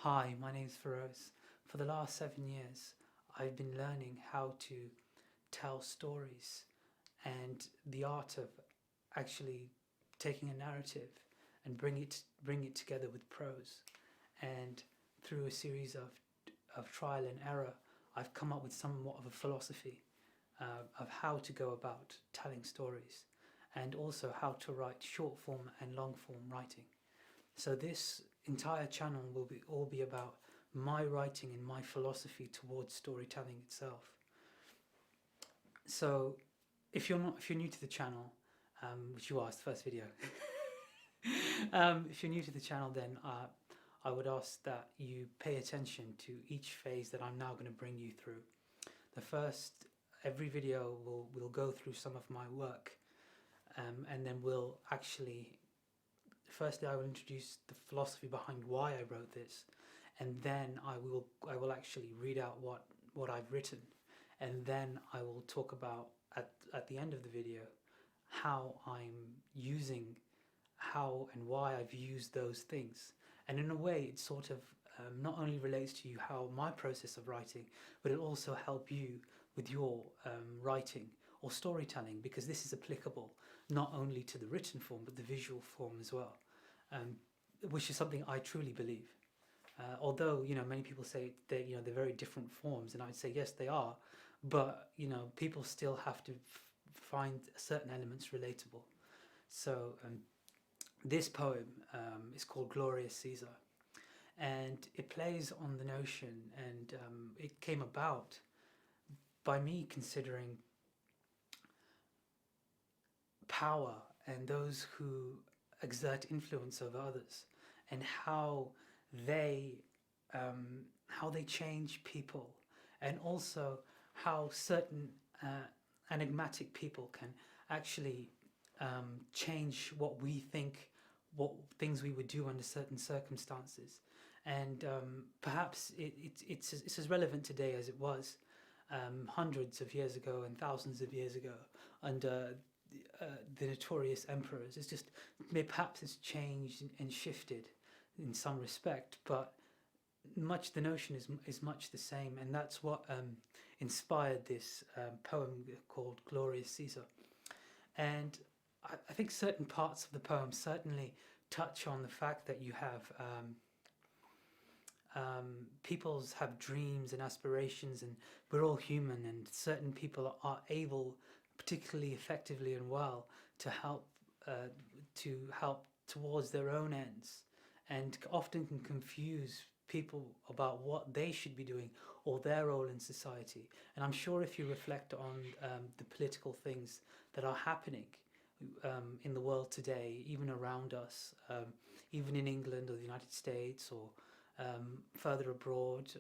Hi, my name's Feroz. For the last 7 years, I've been learning how to tell stories and the art of actually taking a narrative and bring it together with prose. And through a series of trial and error, I've come up with somewhat of a philosophy of how to go about telling stories and also how to write short form and long form writing. So this entire channel will all be about my writing and my philosophy towards storytelling itself. So if you're new to the channel, which you are, it's the first video. If you're new to the channel, then I would ask that you pay attention to each phase that I'm now going to bring you through. Every video will go through some of my work, and then we'll actually firstly I will introduce the philosophy behind why I wrote this, and then I will actually read out what I've written, and then I will talk about at the end of the video how I'm using how and why I've used those things. And in a way it sort of not only relates to you how my process of writing, but it'll also help you with your writing or storytelling, because this is applicable not only to the written form but the visual form as well, which is something I truly believe. Although many people say that they're very different forms, and I'd say yes they are, but people still have to find certain elements relatable. So this poem is called Glorius Ceasar, and it plays on the notion, and it came about by me considering power and those who exert influence over others, and they how they change people, and also how certain enigmatic people can actually change what we think, what things we would do under certain circumstances. And perhaps it's as relevant today as it was hundreds of years ago and thousands of years ago under the notorious emperors. It's just perhaps it's changed and shifted in some respect, but the notion is much the same, and that's what inspired this poem called Glorius Ceasar. And I think certain parts of the poem certainly touch on the fact that you have peoples have dreams and aspirations, and we're all human, and certain people are able, particularly effectively and well, to help towards their own ends, and often can confuse people about what they should be doing or their role in society. And I'm sure if you reflect on the political things that are happening in the world today, even around us, even in England or the United States or further abroad,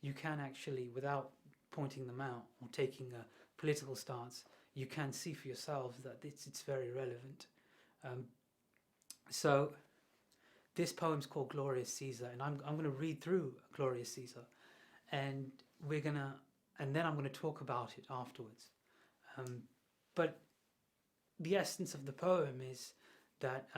you can actually, without pointing them out or taking a political stance, you can see for yourselves that it's very relevant. So this poem's called Glorius Ceasar, and I'm going to read through Glorius Ceasar, and then I'm going to talk about it afterwards. But the essence of the poem is that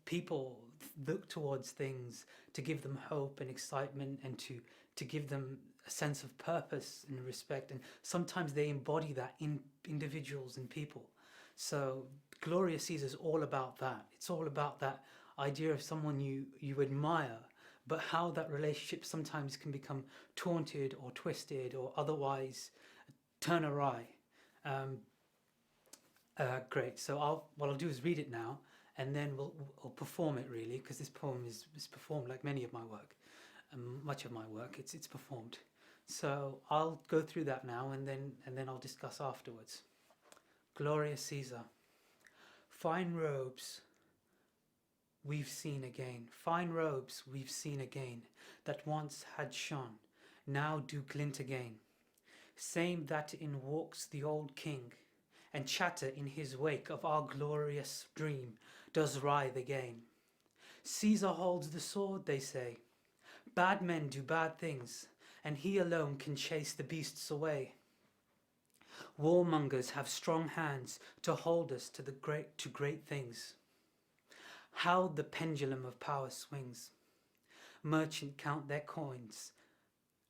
people look towards things to give them hope and excitement, and to give them a sense of purpose and respect, and sometimes they embody that in individuals and people. So Glorious Caesar is all about that. It's all about that idea of someone you admire, but how that relationship sometimes can become taunted or twisted or otherwise turn awry. Great, so what I'll do is read it now, and then we'll perform it, really, because this poem is performed like many of my work. Much of my work, it's performed. So I'll go through that now, and then I'll discuss afterwards. Glorious Caesar. Fine robes we've seen again, fine robes we've seen again, that once had shone, now do glint again. Same that in walks the old king, and chatter in his wake of our glorious dream does writhe again. Caesar holds the sword, they say. Bad men do bad things, and he alone can chase the beasts away. Warmongers have strong hands to hold us to great things. How the pendulum of power swings. Merchants count their coins.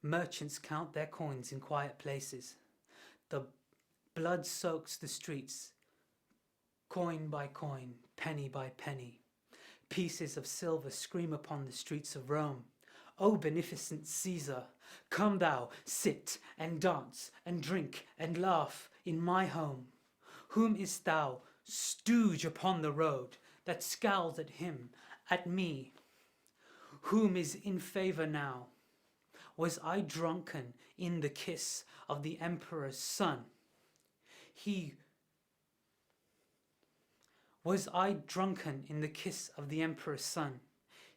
Merchants count their coins in quiet places. The blood soaks the streets, coin by coin, penny by penny. Pieces of silver scream upon the streets of Rome. O beneficent Caesar, come thou, sit and dance and drink and laugh in my home. Whom is't thou, stooge upon the road, that scowls at him, at me? Whom is in favour now? Was I drunken in the kiss of the emperor's son? Was I drunken in the kiss of the emperor's son?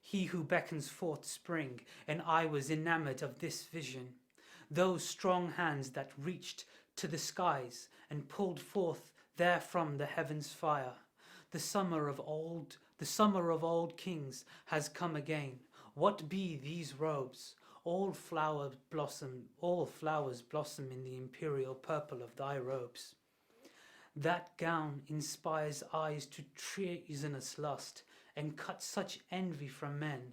He who beckons forth spring, and I was enamoured of this vision. Those strong hands that reached to the skies and pulled forth therefrom the heavens' fire. The summer of old kings has come again. What be these robes? All flowers blossom in the imperial purple of thy robes. That gown inspires eyes to treasonous lust, and cuts such envy from men.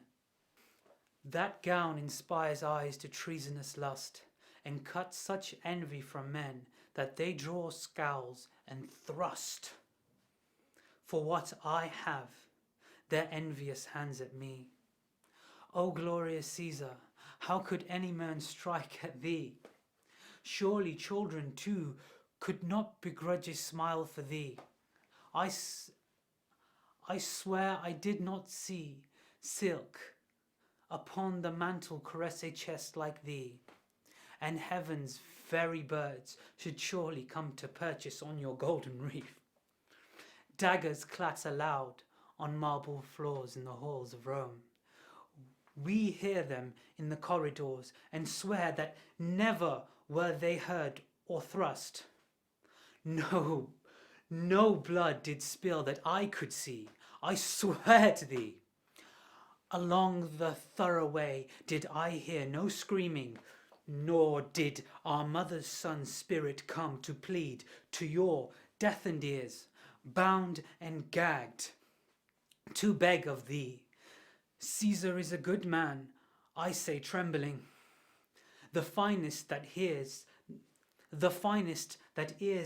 That gown inspires eyes to treasonous lust, and cuts such envy from men, that they draw scowls and thrust. For what I have, their envious hands at me. O glorious Caesar, how could any man strike at thee? Surely children too could not begrudge a smile for thee. I swear I did not see silk upon the mantle caress a chest like thee, and heaven's very birds should surely come to purchase on your golden reef. Daggers clatter loud on marble floors in the halls of Rome. We hear them in the corridors and swear that never were they heard or thrust. No blood did spill that I could see, I swear to thee. Along the thoroughway did I hear no screaming, nor did our mother's son's spirit come to plead to your deafened ears, bound and gagged, to beg of thee. Caesar is a good man, I say trembling. The finest that ears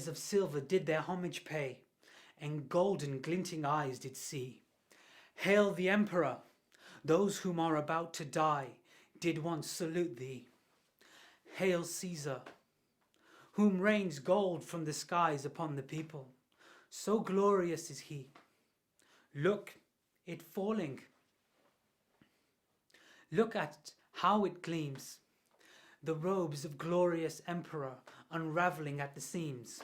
of silver did their homage pay, and golden glinting eyes did see. Hail the emperor! Those whom are about to die did once salute thee. Hail Caesar, whom rains gold from the skies upon the people. So glorious is he. Look, it falling. Look at how it gleams. The robes of glorious emperor unravelling at the seams.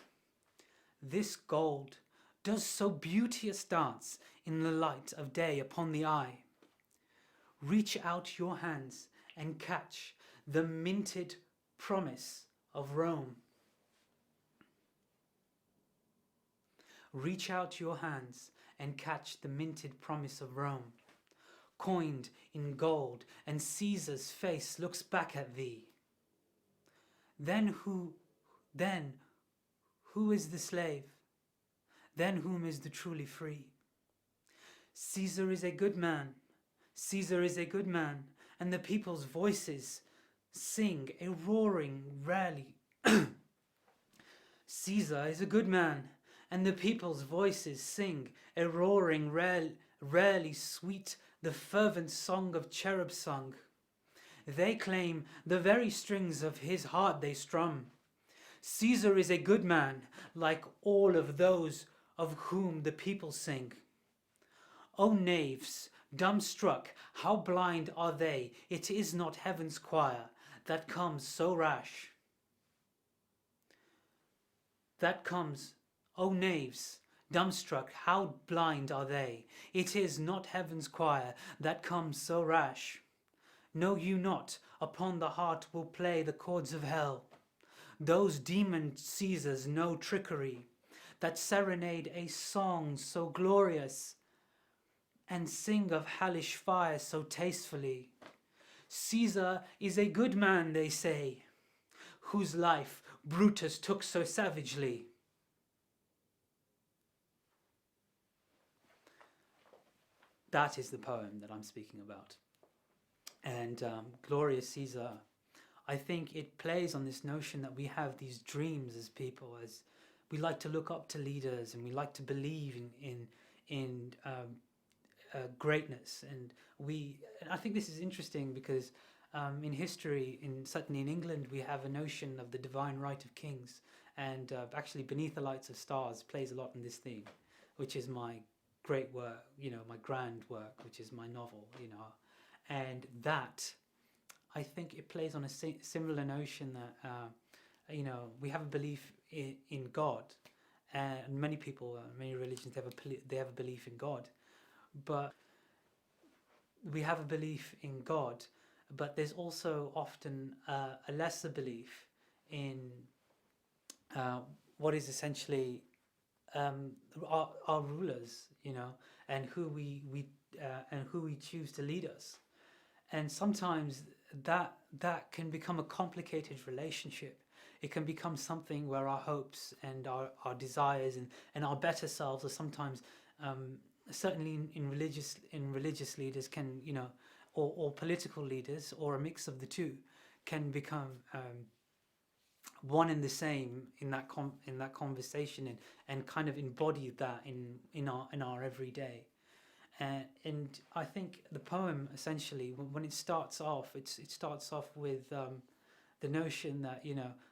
This gold does so beauteous dance in the light of day upon the eye. Reach out your hands and catch the minted promise of Rome. Reach out your hands and catch the minted promise of Rome, coined in gold, and Caesar's face looks back at thee. Then who is the slave? Then whom is the truly free? Caesar is a good man. Caesar is a good man, and the people's voices sing a roaring rally. Caesar is a good man, and the people's voices sing a roaring rarely sweet, the fervent song of cherub song. They claim the very strings of his heart they strum. Caesar is a good man, like all of those of whom the people sing. O knaves, dumbstruck, how blind are they! It is not heaven's choir that comes so rash. O knaves, dumbstruck, how blind are they! It is not heaven's choir that comes so rash. Know you not, upon the heart will play the chords of hell. Those demon Caesars know trickery, that serenade a song so glorious, and sing of hellish fire so tastefully. Caesar is a good man, they say, whose life Brutus took so savagely. That is the poem that I'm speaking about. and Glorius Caesar. I think it plays on this notion that we have these dreams as people, as we like to look up to leaders, and we like to believe in greatness. And I think this is interesting because in history, certainly in England, we have a notion of the divine right of kings, and actually, Beneath the Lights of Stars plays a lot in this theme, which is my great work, my grand work, which is my novel, and that. I think it plays on a similar notion that we have a belief in God, and many people, many religions, they have a belief in God, but we have a belief in God, but there's also often a lesser belief in what is essentially our rulers, and who we choose to lead us, and sometimes that can become a complicated relationship. It can become something where our hopes and our desires and our better selves are sometimes certainly in religious leaders can or political leaders, or a mix of the two, can become one and the same in that conversation, and kind of embody that in our everyday. And I think the poem essentially, when it starts off, it starts off with the notion that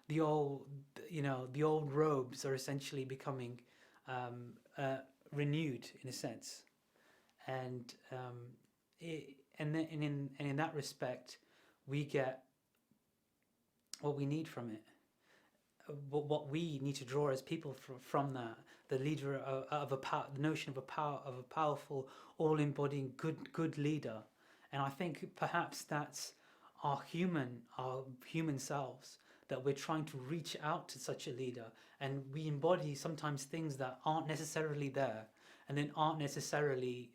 the old robes are essentially becoming renewed in a sense, and in that respect, we get what we need from it. What we need to draw as people from that, the leader of the notion of a powerful, all-embodying good leader. And I think perhaps that's our human selves, that we're trying to reach out to such a leader, and we embody sometimes things that aren't necessarily there, and then aren't necessarily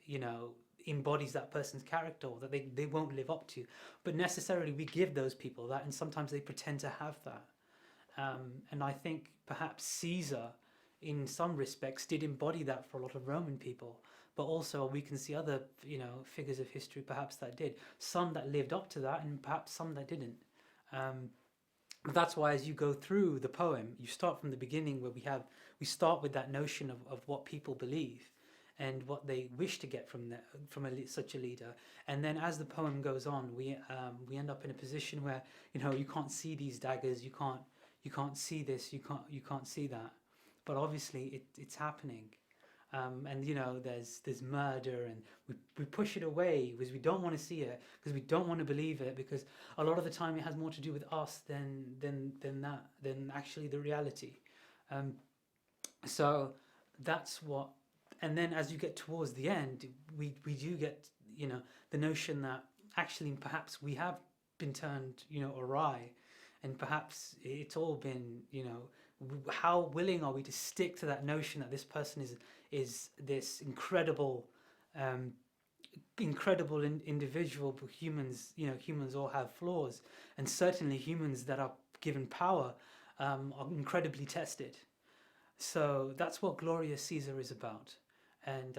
embodies that person's character, or that they won't live up to, but necessarily we give those people that, and sometimes they pretend to have that. And I think perhaps Caesar, in some respects, did embody that for a lot of Roman people, but also we can see other, figures of history perhaps that did. Some that lived up to that, and perhaps some that didn't. But that's why, as you go through the poem, you start from the beginning, where we start with that notion of what people believe and what they wish to get from such a leader. And then as the poem goes on, we end up in a position where you can't see these daggers, you can't see this, you can't see that, but obviously it's happening, and there's murder, and we push it away because we don't want to see it, because we don't want to believe it, because a lot of the time it has more to do with us than actually the reality. So that's what. And then as you get towards the end, we do get the notion that actually perhaps we have been turned awry. And perhaps it's all been, how willing are we to stick to that notion that this person is this incredible individual, but humans all have flaws, and certainly humans that are given power are incredibly tested. So that's what Glorious Caesar is about, and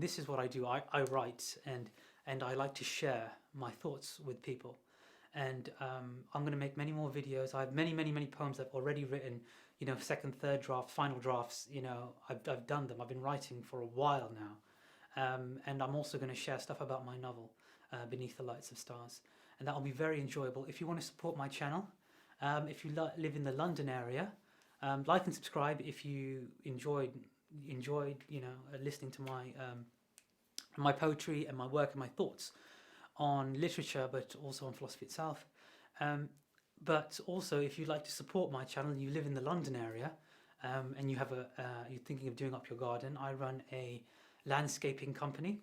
this is what I do. I write, and I like to share my thoughts with people. And I'm going to make many more videos. I have many poems I've already written, second, third draft, final drafts. I've done them. I've been writing for a while now, and I'm also going to share stuff about my novel, Beneath the Lights of Stars, and that will be very enjoyable. If you want to support my channel, if you live in the London area, like and subscribe if you enjoyed listening to my poetry and my work and my thoughts on literature, but also on philosophy itself. But also, if you'd like to support my channel and you live in the London area, and you're thinking of doing up your garden, I run a landscaping company,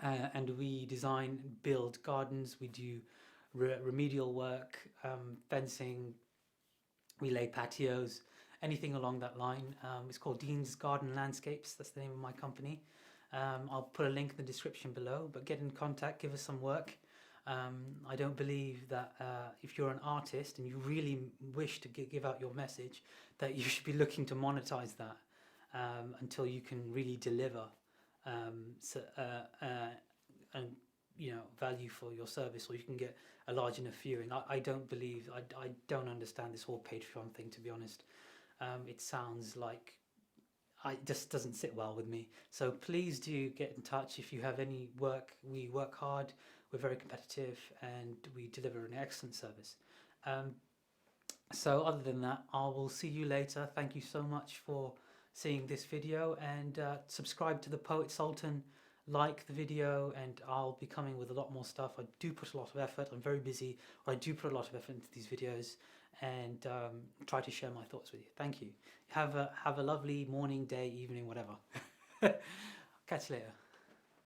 and we design, build gardens. We do remedial work, fencing. We lay patios, anything along that line. It's called Dean's Garden Landscapes. That's the name of my company. I'll put a link in the description below, but get in contact, give us some work. I don't believe that if you're an artist and you really wish to give out your message, that you should be looking to monetize that value for your service, or you can get a large enough viewing. I don't understand this whole Patreon thing, to be honest. It sounds like it just doesn't sit well with me. So please do get in touch if you have any work. We work hard, we're very competitive, and we deliver an excellent service. So other than that, I will see you later. Thank you so much for seeing this video, and subscribe to the Poet Sultan, like the video, and I'll be coming with a lot more stuff. I do put a lot of effort. I'm very busy, or I do put a lot of effort into these videos, and try to share my thoughts with you. Thank you. Have a lovely morning, day, evening, whatever. Catch you later.